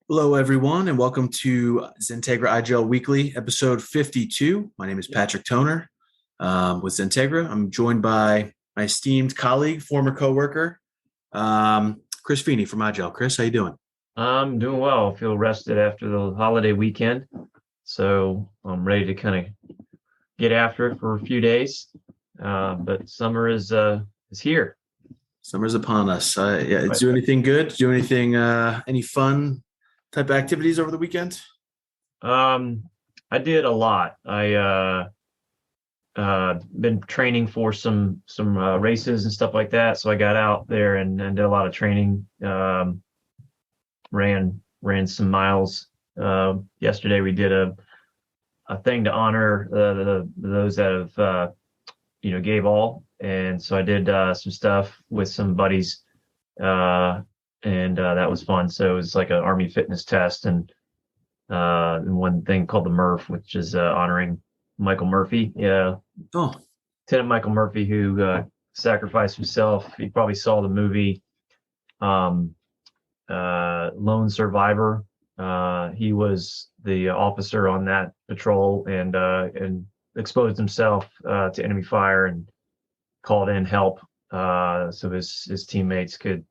Hello, everyone, and welcome to XenTegra IGEL Weekly, episode 52. My name is Patrick Toner with XenTegra. I'm joined by my esteemed colleague, former coworker, Chris Feeney from IGEL. Chris, how you doing? I'm doing well. I feel rested after the holiday weekend, so I'm ready to kind of get after it for a few days. But summer is here. Summer's upon us. Yeah, did you But do anything good? Did you do anything, any fun type of activities over the weekend? um, I did a lot. I been training for some races and stuff like that. So I got out there and did a lot of training. Ran some miles. Yesterday we did a thing to honor those that have gave all. And so I did some stuff with some buddies, and that was fun. So it was like an army fitness test, and one thing called the Murph, which is honoring Michael Murphy. Yeah, Oh, Lieutenant Michael Murphy, who sacrificed himself. You probably saw the movie um, Lone Survivor. He was the officer on that patrol and exposed himself to enemy fire and called in help, so his teammates could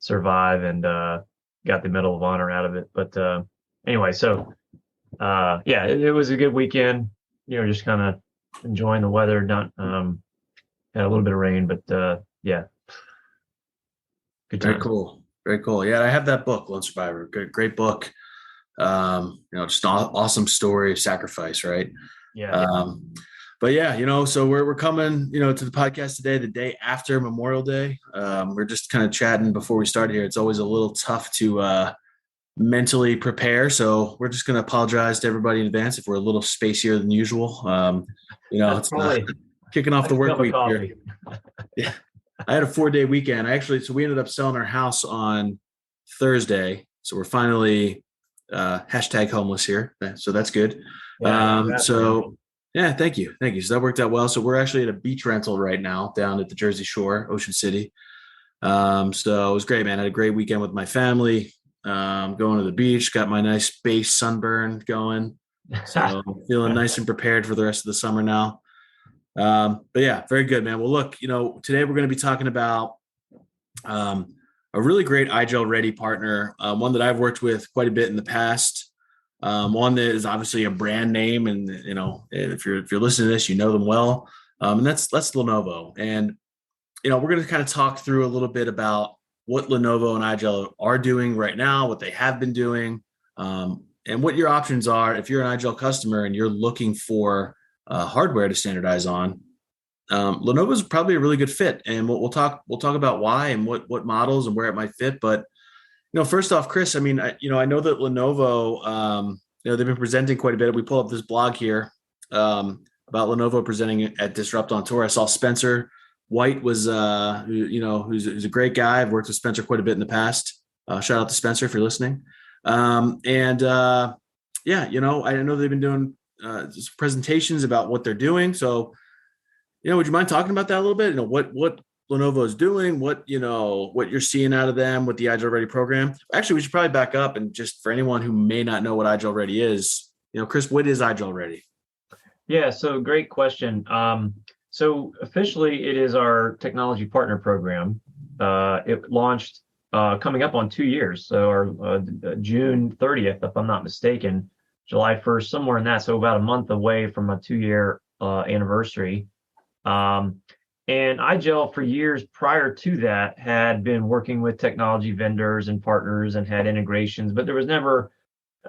survive, and got the Medal of Honor out of it. But anyway, so yeah, it was a good weekend. Just kind of enjoying the weather. Not Had a little bit of rain, but yeah, good very times. cool. Very cool. Yeah, I have that book, Lone Survivor. Great book. Just an awesome story of sacrifice, right? Yeah, Um, but yeah, so we're coming, to the podcast today, the day after Memorial Day. We're just kind of chatting before we start here. It's always a little tough to mentally prepare, so we're just going to apologize to everybody in advance if we're a little spacier than usual. that's It's probably kicking off the that's a work cup of week here. coffee. Yeah, I had a 4-day weekend. So we ended up selling our house on Thursday, so we're finally hashtag homeless here. So that's good. Yeah, congrats, man. So yeah, thank you. So that worked out well. So we're actually at a beach rental right now down at the Jersey Shore, Ocean City. So it was great, man. I had a great weekend with my family. Going to the beach, got my nice base sunburn going. So I'm feeling nice and prepared for the rest of the summer now. But yeah, very good, man. Well, look, today we're going to be talking about um, a really great IGEL Ready partner, one that I've worked with quite a bit in the past. One that is obviously a brand name, and if you're listening to this, you know them well. And that's Lenovo. And we're going to kind of talk through a little bit about what Lenovo and IGEL are doing right now, what they have been doing, and what your options are if you're an IGEL customer and you're looking for hardware to standardize on. Lenovo is probably a really good fit, and we'll talk about why and what models and where it might fit. But first off, Chris, I mean, I know that Lenovo, they've been presenting quite a bit. We pull up this blog here about Lenovo presenting at Disrupt on Tour. I saw Spencer White was, who's a great guy. I've worked with Spencer quite a bit in the past. Shout out to Spencer if you're listening. Yeah, I know they've been doing presentations about what they're doing. So, would you mind talking about that a little bit? What Lenovo is doing, what you're seeing out of them with the IGEL Ready program. Actually, we should probably back up, and just for anyone who may not know what IGEL Ready is, Chris, what is IGEL Ready? Yeah, so great question. So officially, it is our technology partner program. It launched coming up on 2 years, so our June 30th, if I'm not mistaken, July 1st, somewhere in that. So about a month away from a 2-year anniversary. And IGEL, for years prior to that, had been working with technology vendors and partners and had integrations, but there was never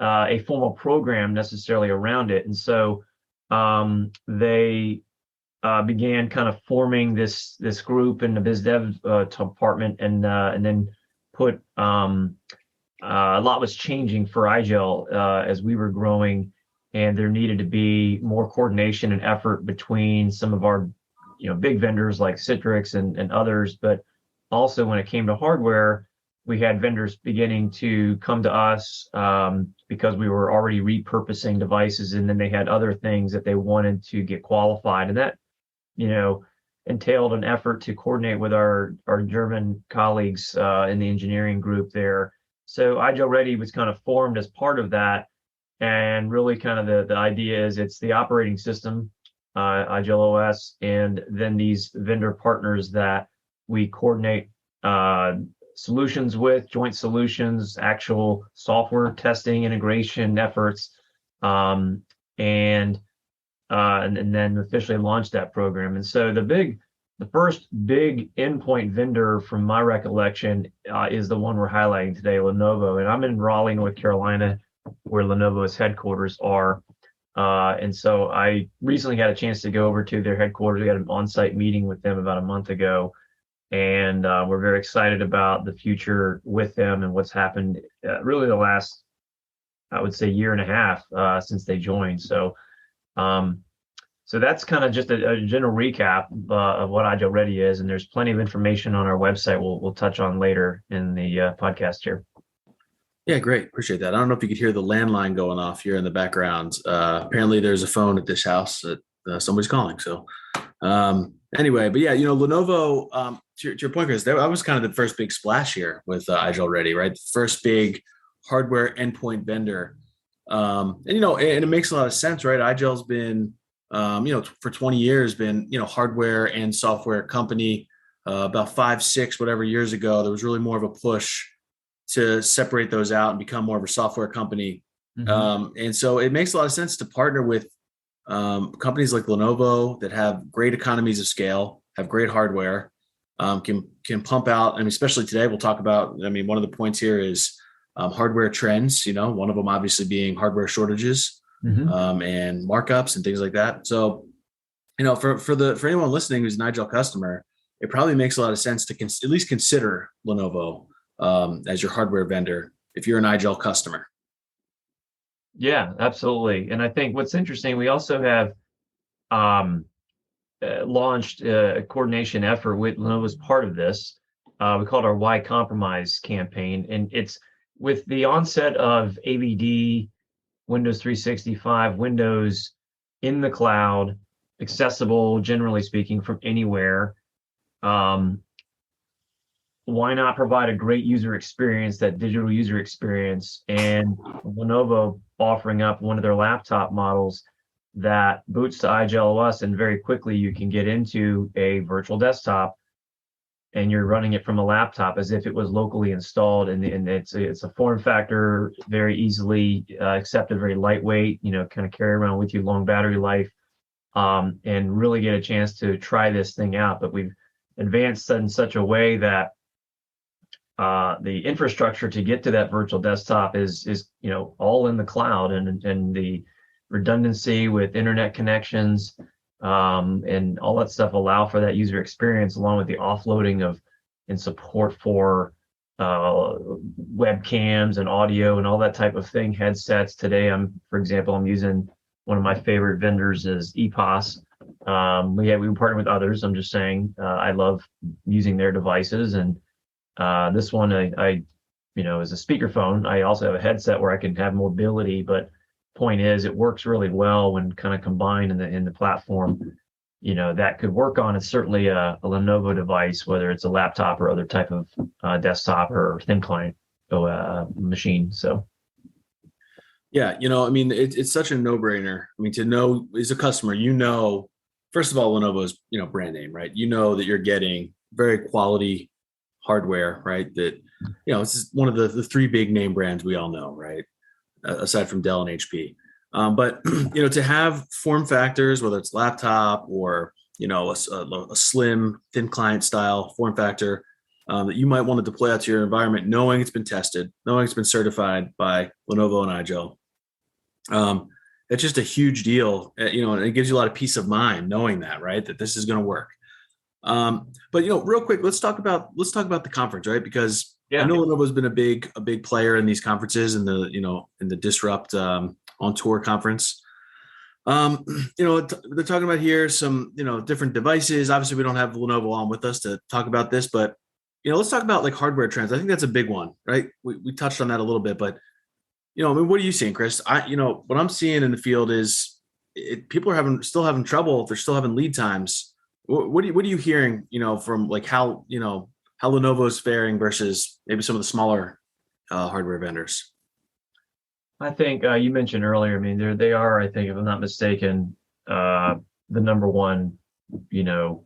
a formal program necessarily around it. And so they began kind of forming this group in the biz dev department, and then put a lot was changing for IGEL as we were growing, and there needed to be more coordination and effort between some of our big vendors like Citrix and others. But also when it came to hardware, we had vendors beginning to come to us because we were already repurposing devices, and then they had other things that they wanted to get qualified, and that entailed an effort to coordinate with our German colleagues in the engineering group there, So IGEL Ready was kind of formed as part of that. And really kind of the idea is it's the operating system, IGEL OS, and then these vendor partners that we coordinate solutions with, joint solutions, actual software testing, integration efforts, um, and and then officially launched that program. And so the first big endpoint vendor from my recollection is the one we're highlighting today, Lenovo. And I'm in Raleigh, North Carolina, where Lenovo's headquarters are. And so I recently had a chance to go over to their headquarters. We had an on-site meeting with them about a month ago, and we're very excited about the future with them and what's happened really the last, I would say, year and a half since they joined. Um, so that's kind of just a general recap of what IGEL Ready is, and there's plenty of information on our website we'll touch on later in the podcast here. Yeah, great. Appreciate that. I don't know if you could hear the landline going off here in the background. Apparently, there's a phone at this house that somebody's calling. So, anyway, but yeah, Lenovo. To your point, Chris, that was kind of the first big splash here with IGEL Ready, right? The first big hardware endpoint vendor, and and it makes a lot of sense, right? IGEL's been, for 20 years, been hardware and software company. About 5, 6, whatever years ago, there was really more of a push to separate those out and become more of a software company. Mm-hmm. And so it makes a lot of sense to partner with companies like Lenovo that have great economies of scale, have great hardware, can pump out. I mean, especially today, we'll talk about. I mean, one of the points here is hardware trends. One of them obviously being hardware shortages Mm-hmm. and markups and things like that. So, for anyone listening who's an IGEL customer, it probably makes a lot of sense to at least consider Lenovo as your hardware vendor if you're an IGEL customer. Yeah, absolutely. And I think what's interesting, we also have um, launched a coordination effort with Lenovo's part of this. We called our Why Compromise campaign. And it's with the onset of AVD, Windows 365, Windows in the cloud, accessible, generally speaking, from anywhere. Um, why not provide a great user experience, that digital user experience? And Lenovo offering up one of their laptop models that boots to IGEL OS, and very quickly you can get into a virtual desktop and you're running it from a laptop as if it was locally installed. And it's a form factor, very easily accepted, very lightweight, kind of carry around with you, long battery life, and really get a chance to try this thing out. But we've advanced in such a way that the infrastructure to get to that virtual desktop is all in the cloud, and the redundancy with internet connections and all that stuff allow for that user experience, along with the offloading of and support for webcams and audio and all that type of thing. Headsets today, for example, I'm using one of my favorite vendors is EPOS. We partner with others. I'm just saying I love using their devices, and this one, I is a speakerphone. I also have a headset where I can have mobility, but point is, it works really well when kind of combined in the platform. That could work on. It's certainly a Lenovo device, whether it's a laptop or other type of desktop or thin client machine. So. Yeah, I mean, it's such a no-brainer. I mean, to know as a customer, first of all, Lenovo's, brand name, right? That you're getting very quality hardware, right? That, this is one of the three big name brands we all know, right? Aside from Dell and HP. But, to have form factors, whether it's laptop or, a slim, thin client style form factor that you might want to deploy out to your environment, knowing it's been tested, knowing it's been certified by Lenovo and IGEL. It's just a huge deal, and it gives you a lot of peace of mind knowing that, right? That this is going to work. But real quick, let's talk about the conference, right? Because I know Lenovo's been a big player in these conferences, in the Disrupt on Tour conference. They're talking about here some different devices. Obviously, we don't have Lenovo on with us to talk about this, but let's talk about like hardware trends. I think that's a big one, right? We touched on that a little bit, but I mean, what are you seeing, Chris? What I'm seeing in the field is people are still having trouble. They're still having lead times. What are you hearing, from like how Lenovo's faring versus maybe some of the smaller hardware vendors. I think you mentioned earlier. I mean, they are. I think, if I'm not mistaken, the number one, you know,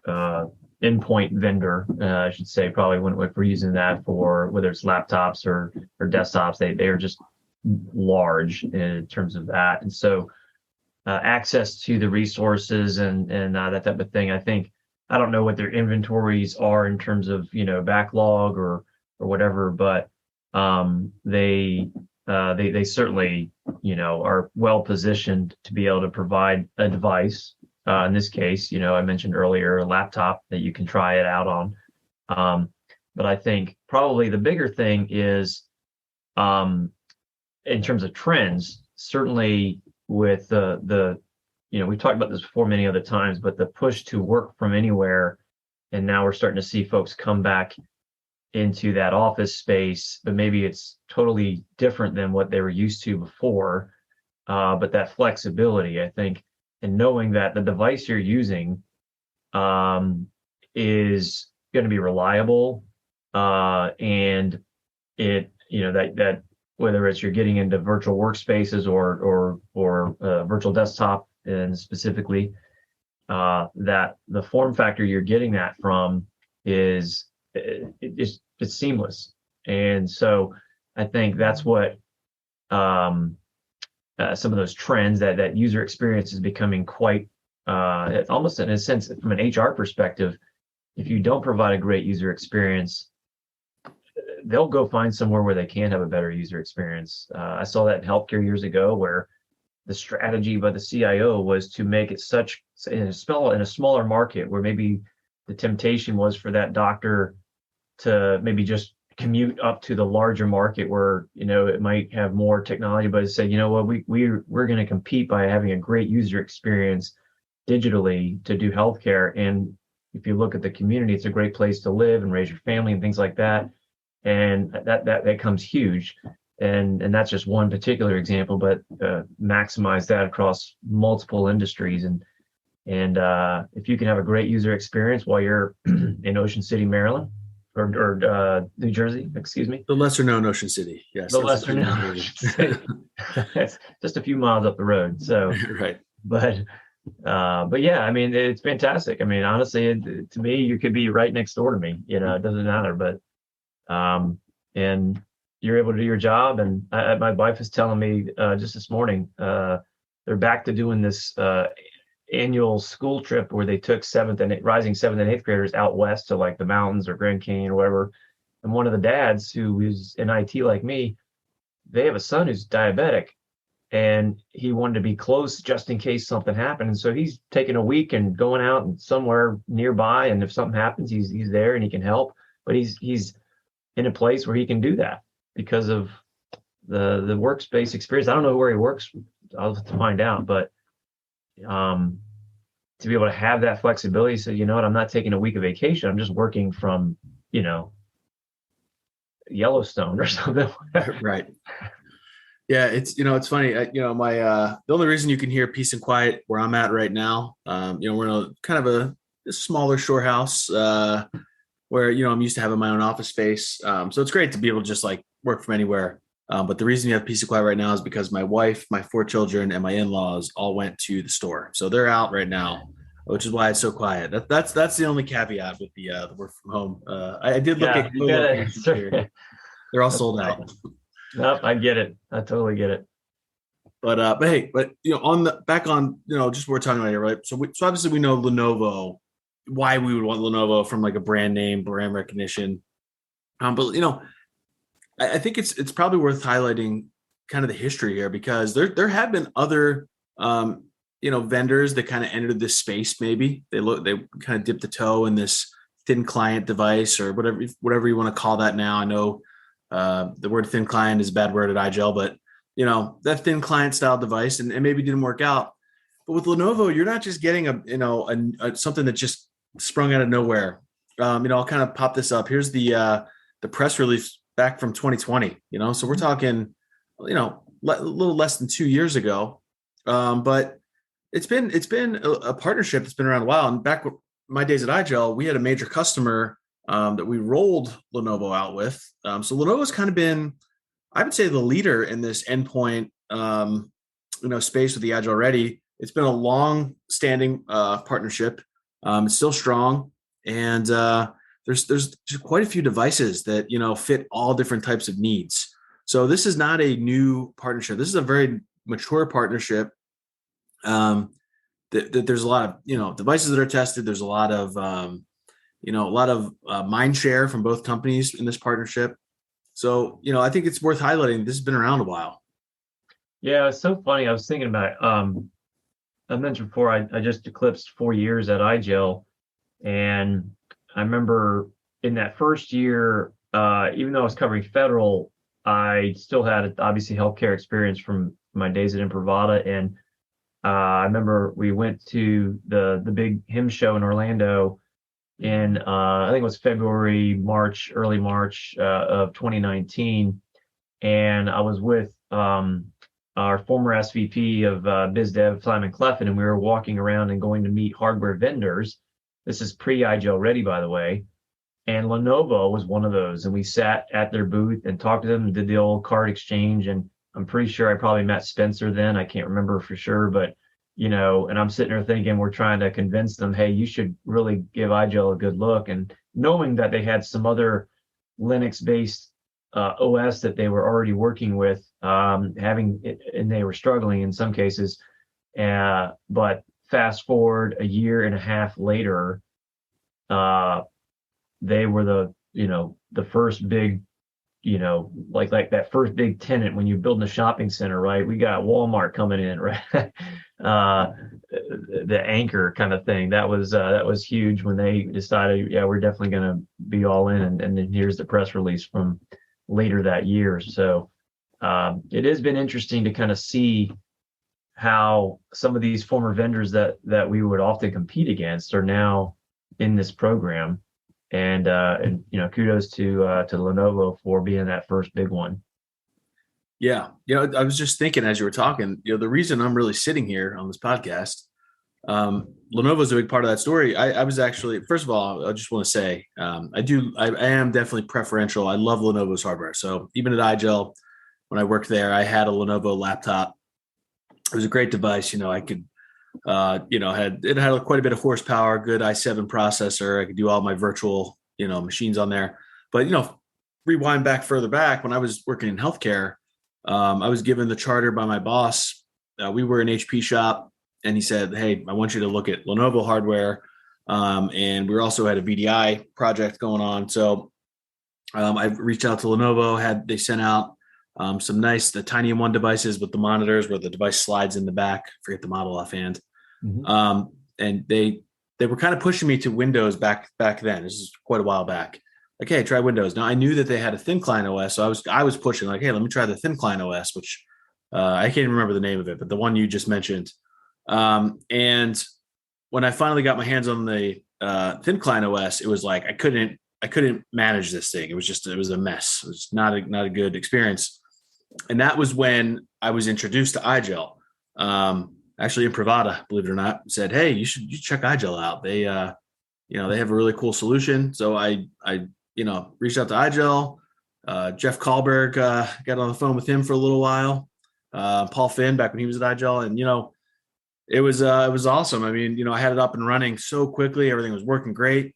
uh, endpoint vendor. I should say, probably when if we're using that for whether it's laptops or desktops, they are just large in terms of that. And so access to the resources and that type of thing. I think I don't know what their inventories are in terms of backlog or whatever, but they certainly are well positioned to be able to provide a device. In this case, I mentioned earlier a laptop that you can try it out on. But I think probably the bigger thing is um, in terms of trends, certainly with the we've talked about this before many other times, but the push to work from anywhere, and now we're starting to see folks come back into that office space, but maybe it's totally different than what they were used to before. But that flexibility, I think, and knowing that the device you're using is going to be reliable, and that whether it's you're getting into virtual workspaces or virtual desktop, and specifically that the form factor you're getting that from is it's seamless. And so I think that's what some of those trends that user experience is becoming quite almost in a sense from an HR perspective. If you don't provide a great user experience, they'll go find somewhere where they can have a better user experience. I saw that in healthcare years ago, where the strategy by the CIO was to make it such in a smaller market where maybe the temptation was for that doctor to maybe just commute up to the larger market where it might have more technology, but say, what, we're going to compete by having a great user experience digitally to do healthcare. And if you look at the community, it's a great place to live and raise your family and things like that. And that comes huge. And that's just one particular example, but maximize that across multiple industries. And if you can have a great user experience while you're in Ocean City, Maryland, or New Jersey, excuse me. The lesser known Ocean City. Yes. The lesser known Ocean City. It's just a few miles up the road. So, right. But yeah, I mean, it's fantastic. I mean, honestly, to me, you could be right next door to me. It doesn't matter. But and you're able to do your job. And my wife is telling me just this morning they're back to doing this annual school trip where they took rising seventh and eighth graders out west to like the mountains or Grand Canyon or whatever. And one of the dads who is in IT like me, they have a son who's diabetic, and he wanted to be close just in case something happened. And so he's taking a week and going out and somewhere nearby. And if something happens, he's there and he can help. But he's in a place where he can do that because of the workspace experience. I don't know where he works. I'll have to find out. But to be able to have that flexibility, so what, I'm not taking a week of vacation. I'm just working from Yellowstone or something. Right. Yeah, it's funny. My the only reason you can hear peace and quiet where I'm at right now, we're in a kind of a smaller shore house where I'm used to having my own office space. So it's great to be able to just like work from anywhere. But the reason you have peace and quiet right now is because my wife, my 4 children, and my in-laws all went to the store, so they're out right now, which is why it's so quiet. That's the only caveat with the work from home. I did look at here. They're all sold out. Nope, I get it. I totally get it. But hey, on just what we're talking about here, right? So obviously we know Lenovo, why we would want Lenovo from like a brand name, brand recognition. But I think it's probably worth highlighting kind of the history here, because there have been other vendors that kind of entered this space. Maybe they kind of dipped the toe in this thin client device or whatever you want to call that now. I know the word thin client is a bad word at IGEL, but that thin client style device and maybe didn't work out. But with Lenovo, you're not just getting a something that just sprung out of nowhere. I'll kind of pop this up. Here's the press release back from 2020. So we're talking, a little less than 2 years ago. But it's been a partnership that's been around a while. And back with my days at IGEL, we had a major customer that we rolled Lenovo out with. So Lenovo's kind of been, I would say, the leader in this endpoint, space with the Agile Ready. It's been a long-standing partnership. It's still strong, and there's quite a few devices that fit all different types of needs. So this is not a new partnership. This is a very mature partnership. There's a lot of devices that are tested. There's a lot of mind share from both companies in this partnership. So I think it's worth highlighting. This has been around a while. Yeah, it's so funny. I was thinking about I mentioned before I just eclipsed 4 years at IGEL, and I remember in that first year, even though I was covering federal, I still had obviously healthcare experience from my days at Imprivata, and I remember we went to the big HIM show in Orlando in I think it was early March of 2019, and I was with our former SVP of Biz Dev, Simon Cleffin, and we were walking around and going to meet hardware vendors. This is pre-IGEL Ready, by the way. And Lenovo was one of those. And we sat at their booth and talked to them and did the old card exchange. And I'm pretty sure I probably met Spencer then. I can't remember for sure, but and I'm sitting there thinking we're trying to convince them, hey, you should really give IGEL a good look. And knowing that they had some other Linux-based OS that they were already working with, having it, and they were struggling in some cases. But fast forward a year and a half later, they were the first big, like that first big tenant when you're building a shopping center, right? We got Walmart coming in, right? The anchor kind of thing. That was huge when they decided, yeah, we're definitely going to be all in. And then here's the press release from later that year. So it has been interesting to kind of see how some of these former vendors that we would often compete against are now in this program. And kudos to Lenovo for being that first big one. Yeah. I was just thinking as you were talking, the reason I'm really sitting here on this podcast, Lenovo is a big part of that story. I was actually, first of all, I just want to say, I am definitely preferential. I love Lenovo's hardware. So even at IGEL, when I worked there, I had a Lenovo laptop. It was a great device. I could, had quite a bit of horsepower, good i7 processor. I could do all my virtual, machines on there. But, rewind further back when I was working in healthcare, I was given the charter by my boss. We were an HP shop, and he said, hey, I want you to look at Lenovo hardware. And we also had a VDI project going on. So I reached out to Lenovo, they sent out some nice, the Tiny M1 devices with the monitors where the device slides in the back. Forget the model offhand. Mm-hmm. And they were kind of pushing me to Windows back then. This is quite a while back. Like, hey, try Windows. Now I knew that they had a thin client OS, so I was pushing like, hey, let me try the thin client OS, which I can't even remember the name of it, but the one you just mentioned. And when I finally got my hands on the thin client OS, it was like I couldn't manage this thing. It was a mess. It was not a good experience. And that was when I was introduced to IGEL. Actually, Imprivata, believe it or not, said, hey, you should check IGEL out. They they have a really cool solution. So I reached out to IGEL. Jeff Kahlberg, got on the phone with him for a little while. Paul Finn back when he was at IGEL, and it was awesome. I mean, I had it up and running so quickly. Everything was working great.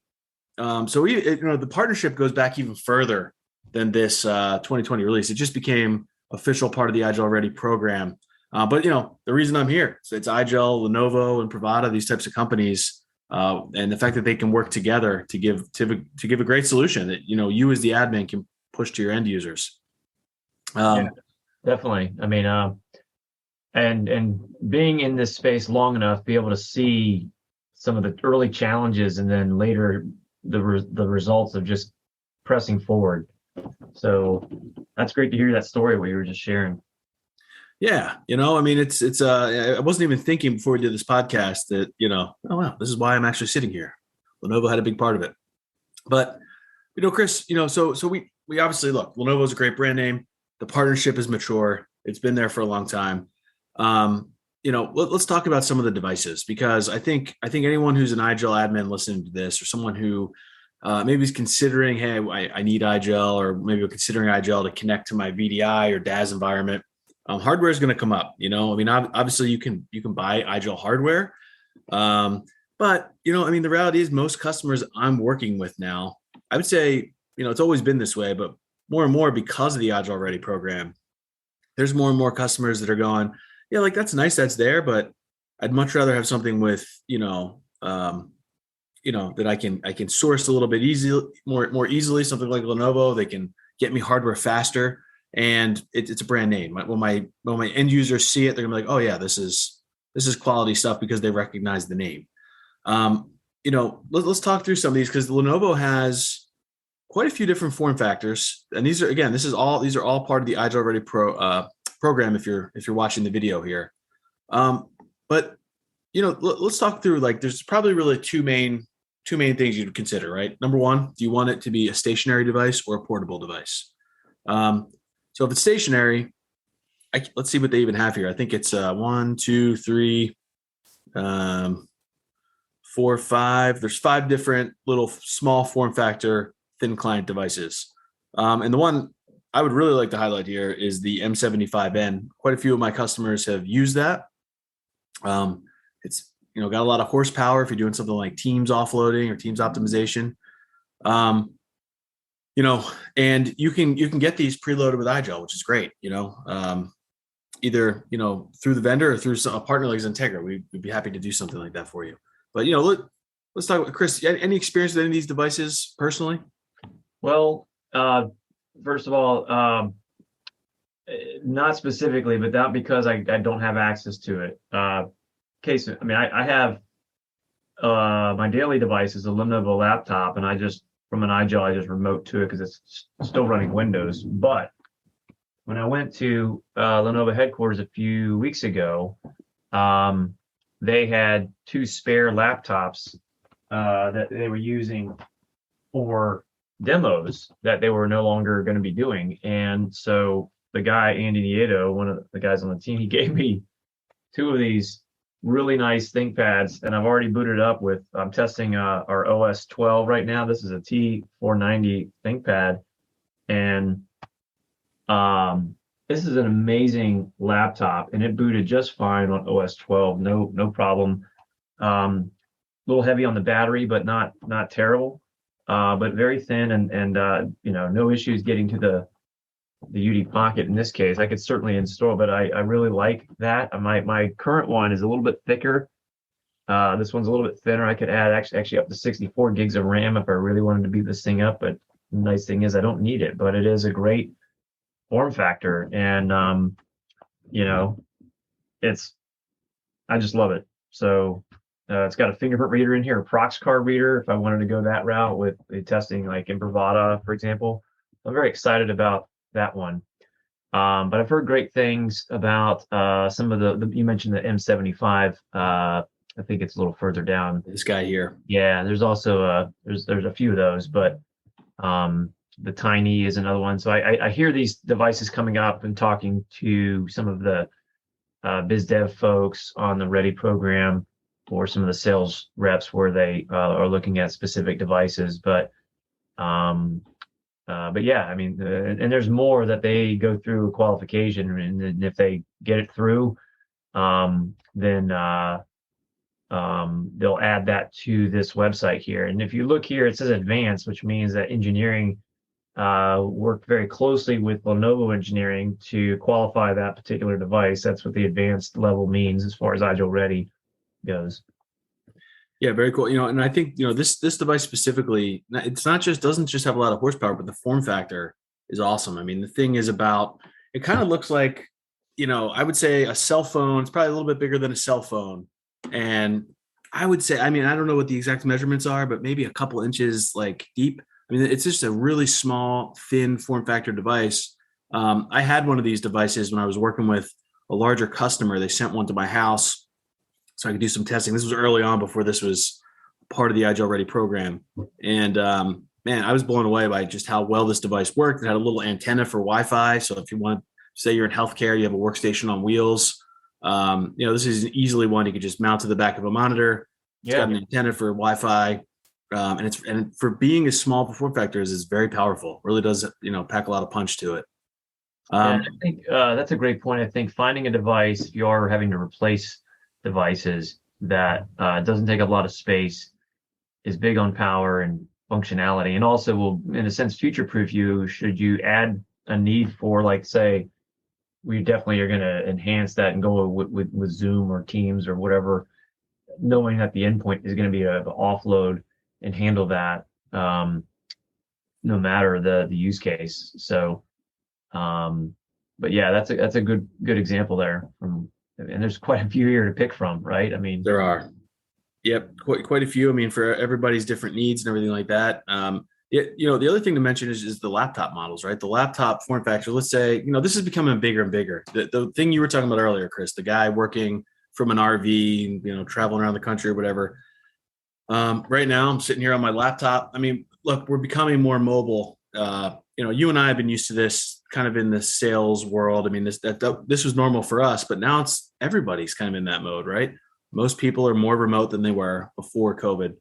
So the partnership goes back even further than this 2020 release. It just became official part of the IGEL Ready program. But the reason I'm here, so it's IGEL, Lenovo, and Imprivata, these types of companies, and the fact that they can work together to give a great solution that you as the admin can push to your end users. Yeah, definitely. I mean, and being in this space long enough, be able to see some of the early challenges, and then later the results of just pressing forward. So that's great to hear that story what you were just sharing. Yeah. I mean, it's I wasn't even thinking before we did this podcast that, oh, wow, this is why I'm actually sitting here. Lenovo had a big part of it. But, Chris, so we obviously look, Lenovo is a great brand name. The partnership is mature. It's been there for a long time. Let's talk about some of the devices, because I think anyone who's an IGEL admin listening to this, or someone who maybe he's considering, hey, I need IGEL, or maybe we're considering IGEL to connect to my VDI or DAS environment. Hardware is going to come up. I mean, obviously you can buy IGEL hardware, but I mean, the reality is most customers I'm working with now, I would say, it's always been this way, but more and more because of the IGEL Ready program, there's more and more customers that are going, yeah, like that's nice, that's there, but I'd much rather have something with, that I can source a little bit more easily. Something like Lenovo, they can get me hardware faster, and it's a brand name. When my end users see it, they're gonna be like, oh yeah, this is quality stuff because they recognize the name. Let's talk through some of these because Lenovo has quite a few different form factors, and these are all part of the IGEL Ready program. If you're watching the video here, but let's talk through, like, there's probably really two main things you'd consider, right? Number one, do you want it to be a stationary device or a portable device? So if it's stationary, let's see what they even have here. I think it's 1, 2, 3, 4, 5. There's 5 different little small form factor thin client devices. And the one I would really like to highlight here is the M75N. Quite a few of my customers have used that. It's got a lot of horsepower if you're doing something like Teams offloading or Teams optimization. And you can get these preloaded with IGEL, which is great. Either through the vendor or through a partner like XenTegra, we'd be happy to do something like that for you. But let's talk about Chris. Any experience with any of these devices personally? Well, first of all, not specifically, but not because I don't have access to it. I have my daily device is a Lenovo laptop, and from an IGEL, I just remote to it because it's still running Windows. But when I went to Lenovo headquarters a few weeks ago, they had 2 spare laptops that they were using for demos that they were no longer going to be doing. And so the guy, Andy Nieto, one of the guys on the team, he gave me 2 of these really nice ThinkPads, and I've already booted up I'm testing our OS 12 right now. This is a T490 ThinkPad, and this is an amazing laptop, and it booted just fine on OS 12, no problem. A little heavy on the battery, but not terrible, but very thin, and no issues getting to the UD pocket in this case. I could certainly install, but I really like that. My current one is a little bit thicker. This one's a little bit thinner. I could add actually up to 64 gigs of RAM if I really wanted to beat this thing up. But the nice thing is I don't need it, but it is a great form factor. And, I just love it. So it's got a fingerprint reader in here, a prox card reader, if I wanted to go that route with testing like Imprivata, for example. I'm very excited about that one. But I've heard great things about some of the you mentioned the M75. I think it's a little further down. This guy here. Yeah, there's also there's a few of those, but the Tiny is another one. So I hear these devices coming up and talking to some of the biz dev folks on the Ready program or some of the sales reps where they are looking at specific devices. But yeah, I mean, and there's more that they go through qualification, and if they get it through, then they'll add that to this website here. And if you look here, it says advanced, which means that engineering worked very closely with Lenovo engineering to qualify that particular device. That's what the advanced level means as far as IGEL Ready goes. Yeah, very cool. And I think this device specifically, doesn't just have a lot of horsepower, but the form factor is awesome. I mean, the thing is it kind of looks like, I would say a cell phone. It's probably a little bit bigger than a cell phone, and I would say, I mean, I don't know what the exact measurements are, but maybe a couple inches like deep. I mean, it's just a really small, thin form factor device. I had one of these devices when I was working with a larger customer. They sent one to my house so I could do some testing. This was early on before this was part of the IGEL Ready program. And man, I was blown away by just how well this device worked. It had a little antenna for Wi-Fi. So if you want to say you're in healthcare, you have a workstation on wheels. This is easily one you could just mount to the back of a monitor. It's got an antenna for Wi-Fi. And for being a small form factor is very powerful. Really does pack a lot of punch to it. Yeah, Um, I think that's a great point. I think finding a device, if you are having to replace devices that doesn't take up a lot of space, is big on power and functionality, and also will, in a sense, future-proof you should you add a need for, like, say, we definitely are going to enhance that and go with Zoom or Teams or whatever, knowing that the endpoint is going to be a offload and handle that no matter the use case. So, um, but yeah, that's a good example there from, and there's quite a few here to pick from, right? I mean, there are. Yep, quite a few. I mean, for everybody's different needs and everything like that. The other thing to mention is the laptop models, right? The laptop form factor. Let's say, this is becoming bigger and bigger. The thing you were talking about earlier, Chris, the guy working from an RV, traveling around the country or whatever. Right now, I'm sitting here on my laptop. I mean, look, we're becoming more mobile. You and I have been used to this kind of in the sales world. I mean, this was normal for us, but now it's everybody's kind of in that mode, right? Most people are more remote than they were before COVID.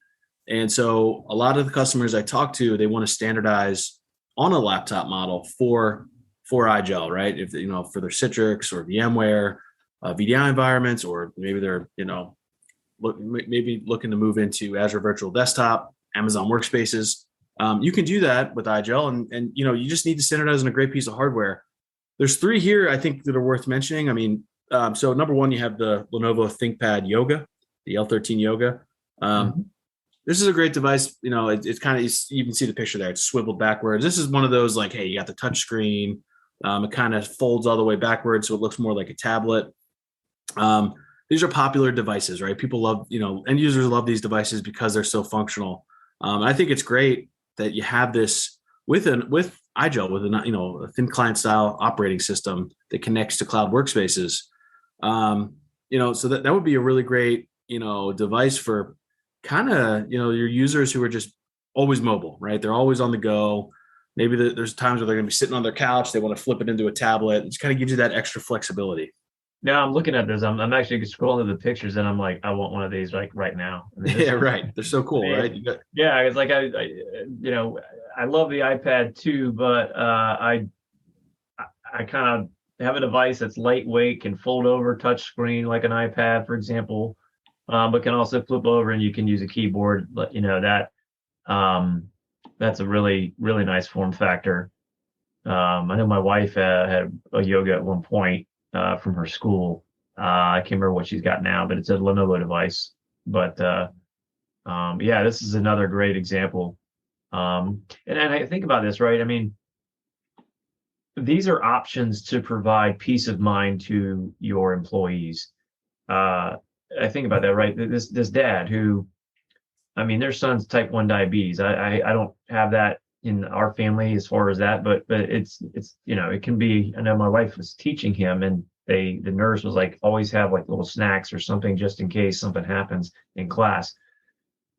And so a lot of the customers I talk to, they want to standardize on a laptop model for IGEL, right? If for their Citrix or VMware, VDI environments, or maybe they're maybe looking to move into Azure Virtual Desktop, Amazon Workspaces. You can do that with IGEL, and you just need to standardize on a great piece of hardware. There's three here I think that are worth mentioning. I mean, so number one, you have the Lenovo ThinkPad Yoga, the L13 Yoga. mhm. This is a great device. It's kind of, you can see the picture there. It's swiveled backwards. This is one of those like, hey, you got the touch screen. It kind of folds all the way backwards, so it looks more like a tablet. Um, these are popular devices, right? People love, end users love these devices because they're so functional. I think it's great that you have this with IGEL, with a thin client style operating system that connects to cloud workspaces. So that would be a really great, device for kind of, your users who are just always mobile, right? They're always on the go. Maybe there's times where they're going to be sitting on their couch. They want to flip it into a tablet. It just kind of gives you that extra flexibility. Now I'm looking at this. I'm actually scrolling through the pictures, and I'm like, I want one of these like right now. I mean, Yeah, this, right. They're so I cool, right? mean, yeah, it's like I love the iPad too, but I kind of have a device that's lightweight, can fold over, touch screen like an iPad, for example, but can also flip over and you can use a keyboard. But um, that's a really nice form factor. I know my wife had a yoga at one point from her school. I can't remember what she's got now, but it's a Lenovo device. But yeah, this is another great example. And I think about this, right? I mean, these are options to provide peace of mind to your employees. Uh, I think about that, right? This dad who, I mean, their son's type 1 diabetes. I don't have that in our family as far as that, but it's it can be. I know my wife was teaching him, and the nurse was like, always have like little snacks or something just in case something happens in class.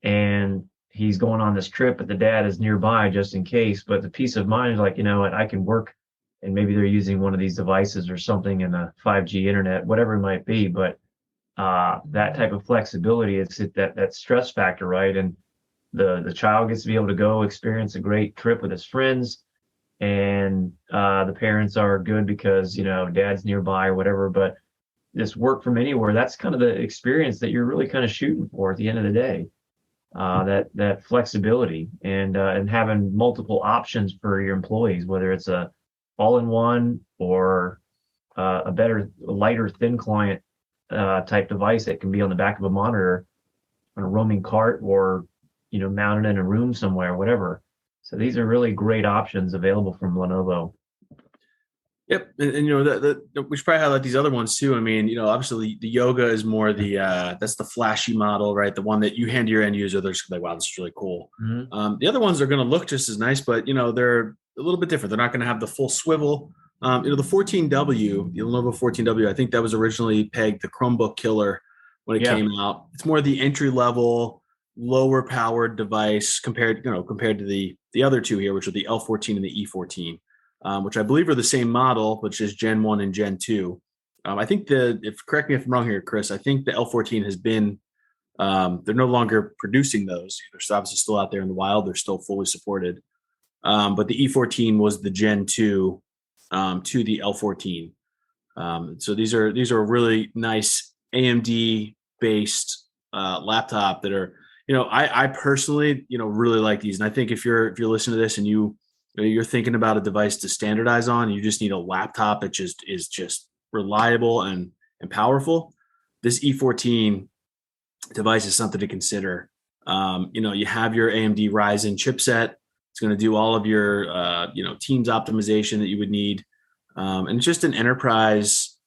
And he's going on this trip, but the dad is nearby just in case. But the peace of mind is like, what, I can work, and maybe they're using one of these devices or something in the 5G internet, whatever it might be. But that type of flexibility, it's that stress factor, right? And the child gets to be able to go experience a great trip with his friends, and the parents are good because dad's nearby or whatever. But this work from anywhere, that's kind of the experience that you're really kind of shooting for at the end of the day. That flexibility and having multiple options for your employees, whether it's a all-in-one or a better, lighter, thin client type device that can be on the back of a monitor on a roaming cart, or mounted in a room somewhere, whatever. So these are really great options available from Lenovo. Yep, and we should probably highlight these other ones too. I mean, obviously the yoga is more that's the flashy model, right? The one that you hand to your end user, they're just like, wow, this is really cool. Mhm. The other ones are going to look just as nice, but they're a little bit different. They're not going to have the full swivel. The 14W, the Lenovo 14W, I think that was originally pegged the Chromebook killer when it Yeah. came out. It's more the entry level, lower powered device compared to the other two here, which are the L14 and the E14. Which I believe are the same model, which is Gen 1 and Gen 2. I think if correct me if I'm wrong here, Chris, I think the L14 has been They're no longer producing those. They're obviously still out there in the wild. They're still fully supported. But the E14 was the Gen 2 to the L14. So these are really nice AMD based laptop that are, I personally, really like these. And I think if you're listening to this and you're thinking about a device to standardize on, you just need a laptop that just is just reliable and powerful. This E14 device is something to consider. You have your AMD Ryzen chipset. It's going to do all of your, Teams optimization that you would need. And it's just an enterprise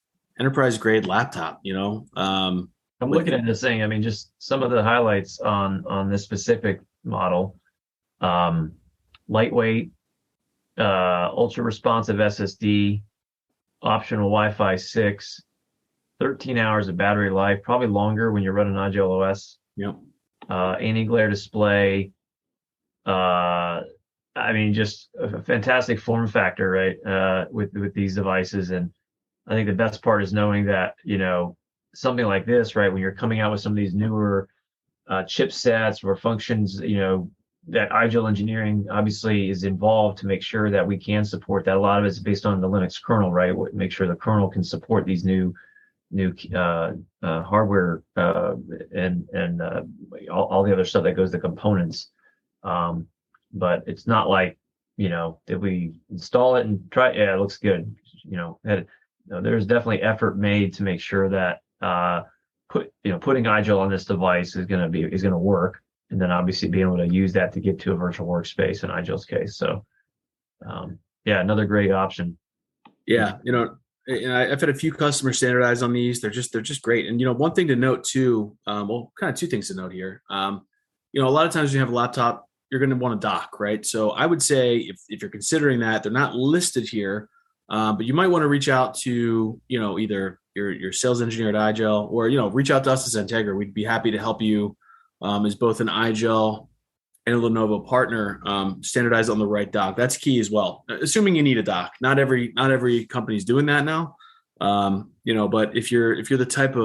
grade laptop, I'm looking at this thing. I mean, just some of the highlights on this specific model. Lightweight, ultra responsive SSD, optional Wi-Fi 6, 13 hours of battery life, probably longer when you're running IGEL OS. Yep. Anti-glare display. I mean, just a fantastic form factor, right? With these devices. And I think the best part is knowing that, something like this, right, when you're coming out with some of these newer chipsets or functions, that IGEL engineering obviously is involved to make sure that we can support that. A lot of it's based on the Linux kernel, right? Make sure the kernel can support these new hardware and all the other stuff that goes to components. But it's not like, that we install it and try. Yeah, it looks good. There's definitely effort made to make sure that putting IGEL on this device is going to work, and then obviously being able to use that to get to a virtual workspace in IGEL's case. So, another great option. Yeah, and I've had a few customers standardize on these. They're just great. And one thing to note too, well, kind of two things to note here. A lot of times when you have a laptop, you're going to want a dock, right? So I would say if you're considering that, they're not listed here, but you might want to reach out to either your sales engineer at IGEL or reach out to us at XenTegra. We'd be happy to help you as both an IGEL and a Lenovo partner standardize on the right dock. That's key as well. Assuming you need a dock. Not every company's doing that now. But if you're the type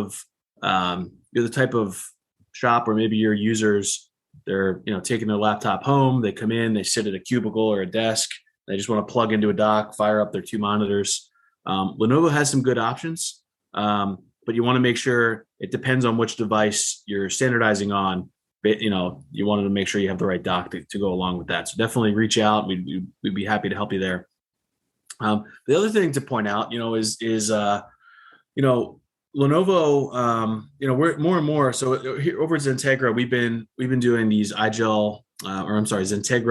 of shop where maybe your users, they're taking their laptop home, they come in, they sit at a cubicle or a desk, they just want to plug into a dock, fire up their two monitors. Lenovo has some good options, but you want to make sure it depends on which device you're standardizing on. You wanted to make sure you have the right dock to go along with that. So definitely reach out. We'd be happy to help you there. The other thing to point out, is Lenovo, we're more and more. So here over at XenTegra, we've been doing these XenTegra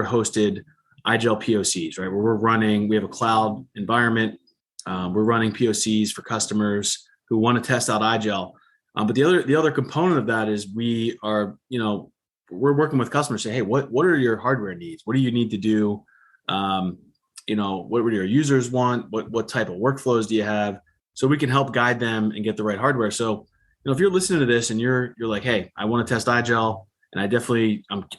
hosted IGEL POCs, right? Where we have a cloud environment. We're running POCs for customers who want to test out IGEL. But the other component of that is we are, we're working with customers saying, hey, what are your hardware needs? What do you need to do? What do your users want? What type of workflows do you have? So we can help guide them and get the right hardware. So, if you're listening to this and you're like, hey, I want to test IGEL and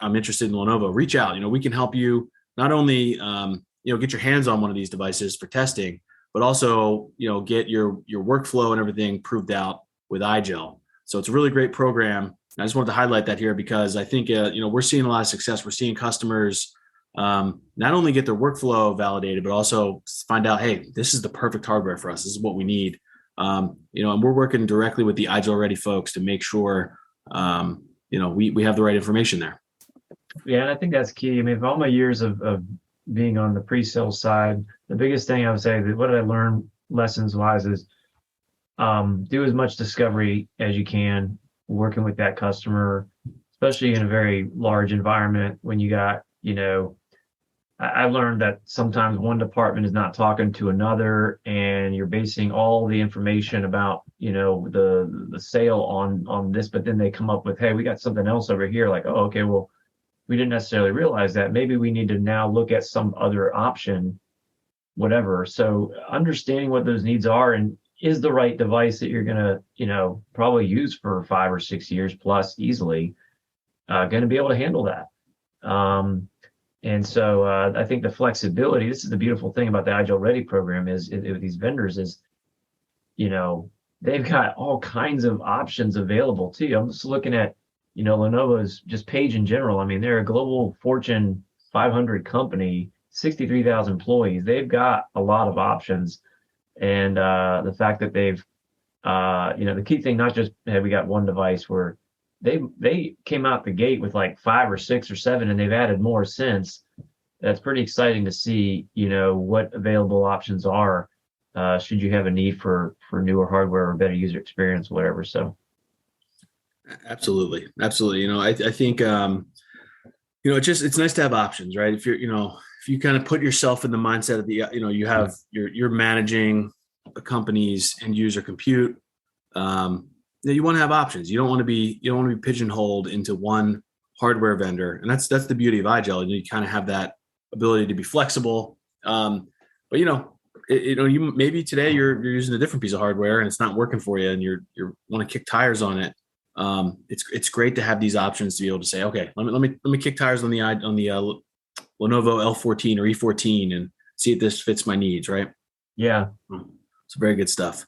I'm interested in Lenovo, reach out. We can help you not only, get your hands on one of these devices for testing, but also, get your workflow and everything proved out with IGEL. So it's a really great program. I just wanted to highlight that here because I think, we're seeing a lot of success. We're seeing customers not only get their workflow validated, but also find out, hey, this is the perfect hardware for us. This is what we need. And we're working directly with the IGEL Ready folks to make sure, we have the right information there. Yeah, and I think that's key. I mean, for all my years of being on the pre-sale side, the biggest thing I would say, what did I learn lessons-wise is do as much discovery as you can, working with that customer, especially in a very large environment when you got, I've learned that sometimes one department is not talking to another, and you're basing all the information about, the sale on this, but then they come up with, hey, we got something else over here. Like, oh, okay, well, we didn't necessarily realize that. Maybe we need to now look at some other option, whatever. So understanding what those needs are and is the right device that you're going to, probably use for 5 or 6 years plus easily, going to be able to handle that. And so I think the flexibility, this is the beautiful thing about the IGEL Ready program is with these vendors is, they've got all kinds of options available to you. I'm just looking at, Lenovo's just Page in general. I mean, they're a global Fortune 500 company, 63,000 employees. They've got a lot of options. And the fact that they've, the key thing, not just, hey, we got one device, where they came out the gate with like 5 or 6 or 7, and they've added more since. That's pretty exciting to see, what available options are, should you have a need for newer hardware or better user experience, whatever. So. Absolutely. I think, it's nice to have options, right? If you kind of put yourself in the mindset of you're managing a company's end user compute, you want to have options. You don't want to be pigeonholed into one hardware vendor. And that's the beauty of IGEL. You kind of have that ability to be flexible. But you maybe today you're using a different piece of hardware and it's not working for you and you want to kick tires on it. It's great to have these options to be able to say, okay, let me kick tires on the Lenovo L14 or E14 and see if this fits my needs, right? Yeah, it's very good stuff.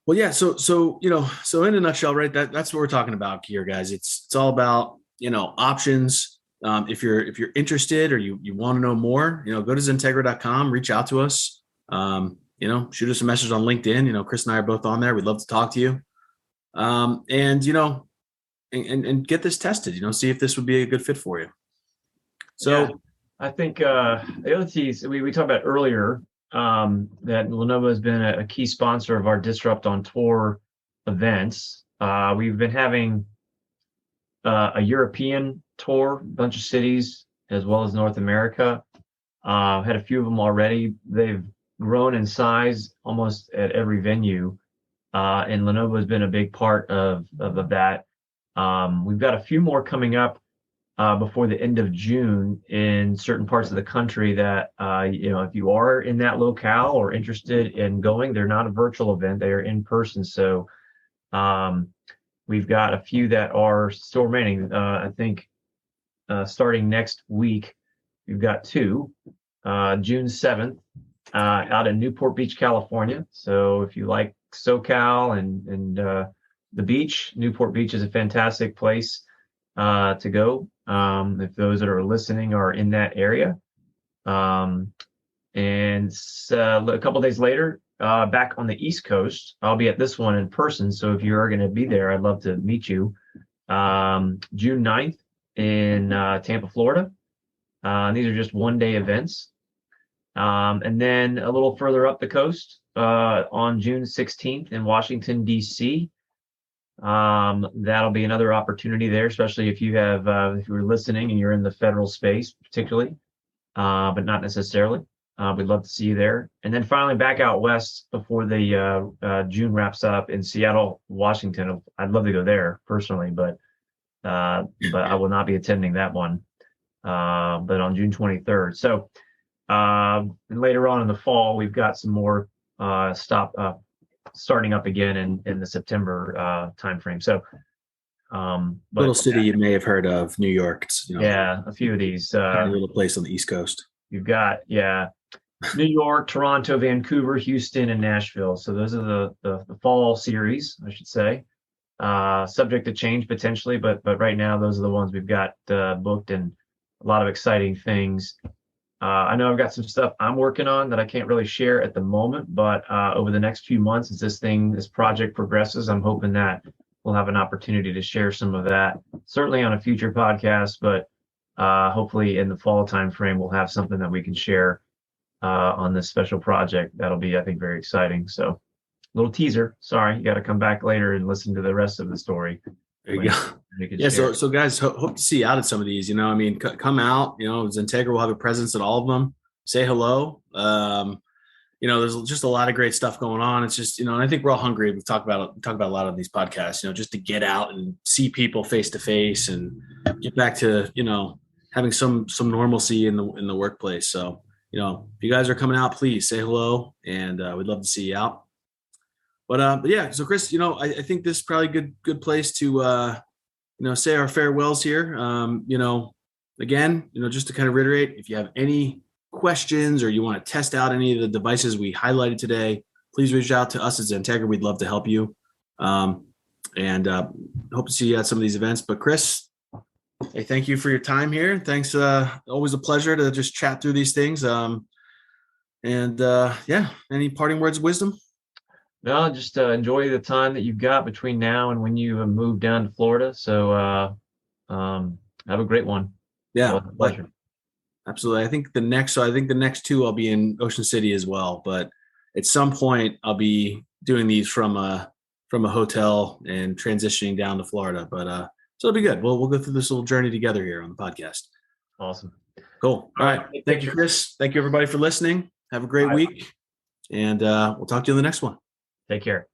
Well, yeah. So in a nutshell, right? That's what we're talking about here, guys. It's all about options. If you're interested or you want to know more, go to XenTegra.com, reach out to us. Shoot us a message on LinkedIn. Chris and I are both on there. We'd love to talk to you. And get this tested, see if this would be a good fit for you. So yeah, I think the other piece we talked about earlier, that Lenovo has been a key sponsor of our Disrupt on Tour events. We've been having a European tour, a bunch of cities, as well as North America. Had a few of them already. They've grown in size almost at every venue. And Lenovo has been a big part of that. We've got a few more coming up before the end of June in certain parts of the country that, if you are in that locale or interested in going, they're not a virtual event, they are in person. So we've got a few that are still remaining. I think starting next week, we've got 2, June 7th, out in Newport Beach, California. So if you like SoCal and the beach, Newport Beach is a fantastic place to go. If those that are listening are in that area. And a couple of days later, back on the East Coast, I'll be at this one in person. So if you are going to be there, I'd love to meet you. June 9th in Tampa, Florida. These are just one-day events. And then a little further up the coast, on June 16th in Washington, D.C. That'll be another opportunity there, especially if you were listening and you're in the federal space, particularly, but not necessarily. We'd love to see you there. And then finally back out west before the June wraps up in Seattle, Washington. I'd love to go there personally, but I will not be attending that one. But on June 23rd. So and later on in the fall, we've got some more starting up again in the September timeframe. So, little city you may have heard of, New York. A few of these. A little place on the East Coast. You've got New York, Toronto, Vancouver, Houston, and Nashville. So those are the fall series, I should say. Subject to change potentially, but right now those are the ones we've got booked, and a lot of exciting things. I know I've got some stuff I'm working on that I can't really share at the moment, but over the next few months, as this project progresses, I'm hoping that we'll have an opportunity to share some of that, certainly on a future podcast, but hopefully in the fall timeframe, we'll have something that we can share on this special project. That'll be, I think, very exciting. So little teaser. Sorry, you got to come back later and listen to the rest of the story. There you go. Yeah. So guys, hope to see you out at some of these, come out, XenTegra will have a presence at all of them. Say hello. There's just a lot of great stuff going on. It's just, and I think we're all hungry. We talk about a lot of these podcasts, just to get out and see people face to face and get back to, having some normalcy in the workplace. So, if you guys are coming out, please say hello, and we'd love to see you out. But yeah, so Chris, I think this is probably a good place to, say our farewells here. Again, just to kind of reiterate, if you have any questions or you want to test out any of the devices we highlighted today, please reach out to us at XenTegra. We'd love to help you. and hope to see you at some of these events. But Chris, hey, thank you for your time here. Thanks. Always a pleasure to just chat through these things. Yeah, any parting words of wisdom? No, just enjoy the time that you've got between now and when you move down to Florida. So have a great one. Yeah, Well, pleasure. absolutely. I think the next two I'll be in Ocean City as well. But at some point I'll be doing these from a hotel and transitioning down to Florida. But so it'll be good. We'll go through this little journey together here on the podcast. Awesome. Cool. All right. Thank you, Chris. Thank you everybody for listening. Have a great week. And we'll talk to you in the next one. Take care.